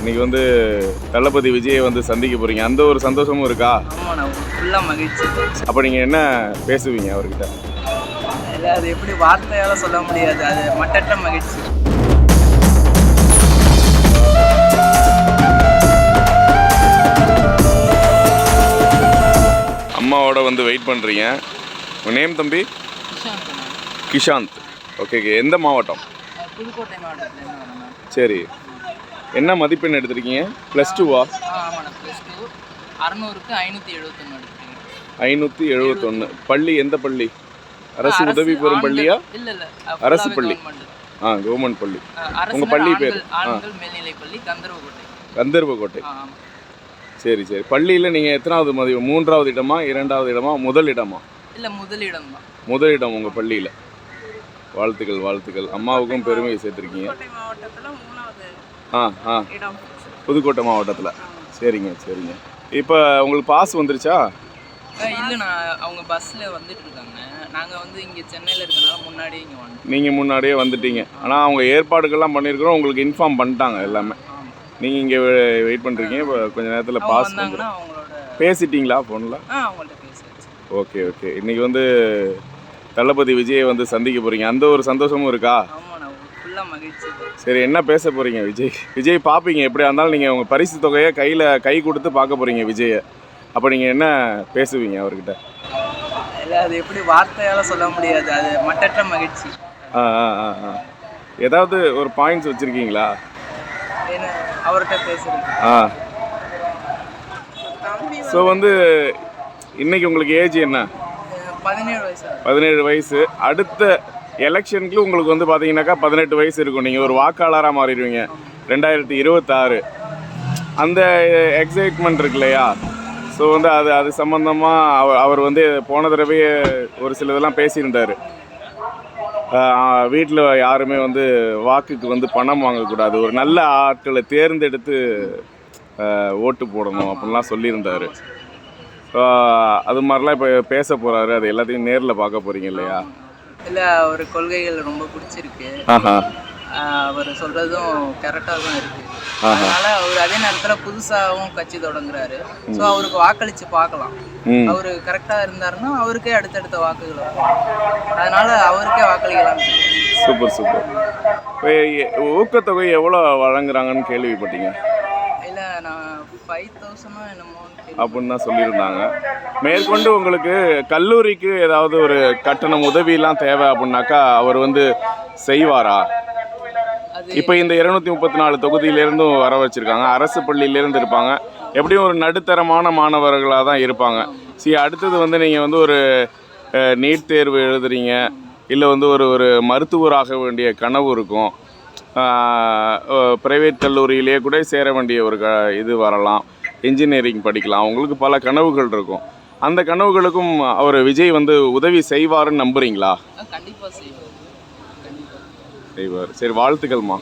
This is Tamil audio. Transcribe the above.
இன்னைக்கு வந்து தளபதி விஜயை வந்து சந்திக்க போறீங்க. அந்த ஒரு சந்தோஷமும் இருக்கா? ஆமா, நான் ஃபுல்லா மகிழ்ச்சி. அப்போ நீங்கள் என்ன பேசுவீங்க அவர்கிட்ட? இல்லை, அது எப்படி வார்த்தையால சொல்ல முடியாது, அது மட்டற்ற மகிழ்ச்சி. அம்மாவோட வந்து வெயிட் பண்ணுறீங்க. உங்கள் நேம் தம்பி? கிஷாந்த். ஓகே, எந்த மாவட்டம்? புதுக்கோட்டை மாவட்டத்தில் வரேன். சரி, என்ன மதிப்பெண் எடுத்திருக்கீங்க? +2வா? ஆமாண்ணா, +2. 600க்கு 571 எடுத்துருக்கேன். 571. பள்ளி எந்த பள்ளி? அரசு உதவி பெறும் பள்ளியா? இல்லை இல்லை, அரசு பள்ளி. கவர்மெண்ட் பள்ளி. உங்கள் பள்ளி பேர்? ஆண்கள் மேல்நிலை பள்ளி, கந்தர்வக்கோட்டை. கந்தர்வக்கோட்டை. சரி சரி. பள்ளியில் நீங்கள் எத்தனாவது மதிப்பு? 3வது இடமா, 2வது இடமா, முதல் இடமா? இல்லை, முதலிடம் தான். முதலிடம் உங்கள் பள்ளியில். வாழ்த்துக்கள் வாழ்த்துக்கள். அம்மாவுக்கும் பெருமையை சேர்த்துருக்கீங்க. புதுக்கோட்டை மாவட்டத்தில். சரிங்க சரிங்க. இப்போ உங்களுக்கு பாஸ் வந்துருச்சா? இல்லைண்ணா, அவங்க பஸ்ஸில் வந்துட்டு இருக்காங்க. நாங்கள் வந்து இங்கே சென்னையில் இருக்கனால முன்னாடியே இங்கே வந்துட்டோம். நீங்கள் முன்னாடியே வந்துட்டீங்க. ஆனால் அவங்க ஏற்பாடுகள்லாம் பண்ணியிருக்கிறோம், உங்களுக்கு இன்ஃபார்ம் பண்ணிட்டாங்க எல்லாமே. நீங்கள் இங்கே வெயிட் பண்ணுறீங்க. இப்போ கொஞ்சம் நேரத்தில் பாஸ் வந்தாங்கன்னா அவங்களோட பேசிட்டீங்களா ஃபோனில்? அவங்கள்ட்ட பேசியாச்சு. Okay okay. இன்றைக்கி வந்து தளபதி விஜயை வந்து சந்திக்க போகிறீங்க. அந்த ஒரு சந்தோஷமும் இருக்கா? ஆமாண்ணா, ஃபுல்லாக மகிழ்ச்சி. சரி, என்ன பேச போகிறீங்க? விஜய் பார்ப்பீங்க. எப்படியா இருந்தாலும் நீங்கள் உங்கள் பரிசு தொகையை கை கொடுத்து பார்க்க போகிறீங்க விஜயை. அப்போ நீங்கள் என்ன பேசுவீங்க அவர்கிட்ட? இல்லை, அது எப்படி வார்த்தையால் சொல்ல முடியாது, அது மட்டற்ற மகிழ்ச்சி. ஏதாவது ஒரு பாயிண்ட்ஸ் வச்சுருக்கீங்களா? என்ன அவர்கிட்ட பேசுகிறேன். ஸோ வந்து இன்னைக்கு உங்களுக்கு ஏஜ் என்ன? 17 வயசு. 17 வயசு. அடுத்த எலெக்ஷனுக்கு உங்களுக்கு வந்து பார்த்தீங்கன்னாக்கா 18 வயசு இருக்கும். நீங்கள் ஒரு வாக்காளராக மாறிடுவீங்க 2026. அந்த எக்ஸைட்மெண்ட் இருக்கு இல்லையா? ஸோ வந்து அது சம்மந்தமாக அவர் வந்து போன தடவையே ஒரு சில இதெல்லாம் பேசியிருந்தார். வீட்டில் யாருமே வந்து வாக்குக்கு வந்து பணம் வாங்கக்கூடாது, ஒரு நல்ல ஆட்களை தேர்ந்தெடுத்து ஓட்டு போடணும் அப்படின்லாம் சொல்லியிருந்தார். அது மாதிரிலாம் இப்போ பேச போகிறாரு. அது எல்லாத்தையும் நேரில் பார்க்க போகிறீங்க இல்லையா? இல்லை, அவர் கொள்கைகள் ரொம்ப பிடிச்சிருக்கு. அவர் சொல்கிறதும் கரெக்டாக தான் இருக்குது. அதனால் அவர் அதே நேரத்தில் புதுசாகவும் கட்சி தொடங்குறாரு. ஸோ அவருக்கு வாக்களித்து பார்க்கலாம். அவர் கரெக்டாக இருந்தாருன்னா அவருக்கே அடுத்தடுத்த வாக்குகள் வரும். அதனால் அவருக்கே வாக்களிக்கலாம். Super super. இப்போ ஊக்கத்தொகை எவ்வளோ வழங்குறாங்கன்னு கேள்விப்பட்டீங்க? இல்லை, நான் 5,000 என்னமோ அப்படின்னு தான் சொல்லியிருந்தாங்க. மேற்கொண்டு உங்களுக்கு கல்லூரிக்கு ஏதாவது ஒரு கட்டணம் உதவியெல்லாம் தேவை அப்படின்னாக்கா அவர் வந்து செய்வாரா? இப்போ இந்த 234 தொகுதியிலேருந்தும் வர வச்சுருக்காங்க. அரசு பள்ளியிலேருந்து இருப்பாங்க. எப்படியும் ஒரு நடுத்தரமான மாணவர்களாக தான் இருப்பாங்க. அடுத்தது வந்து நீங்கள் வந்து ஒரு நீட் தேர்வு எழுதுறீங்க, இல்லை வந்து ஒரு மருத்துவராக வேண்டிய கனவு இருக்கும். ப்ரைவேட் கல்லூரியிலே கூட சேர வேண்டிய ஒரு இது வரலாம். இன்ஜினியரிங் படிக்கலாம். உங்களுக்கு பல கனவுகள் இருக்கும். அந்த கனவுகளுக்கும் அவர் விஜய் வந்து உதவி செய்வாருன்னு நம்புறீங்களா? கண்டிப்பாக செய்வார். செய்வார். சரி, வாழ்த்துக்கள்மா.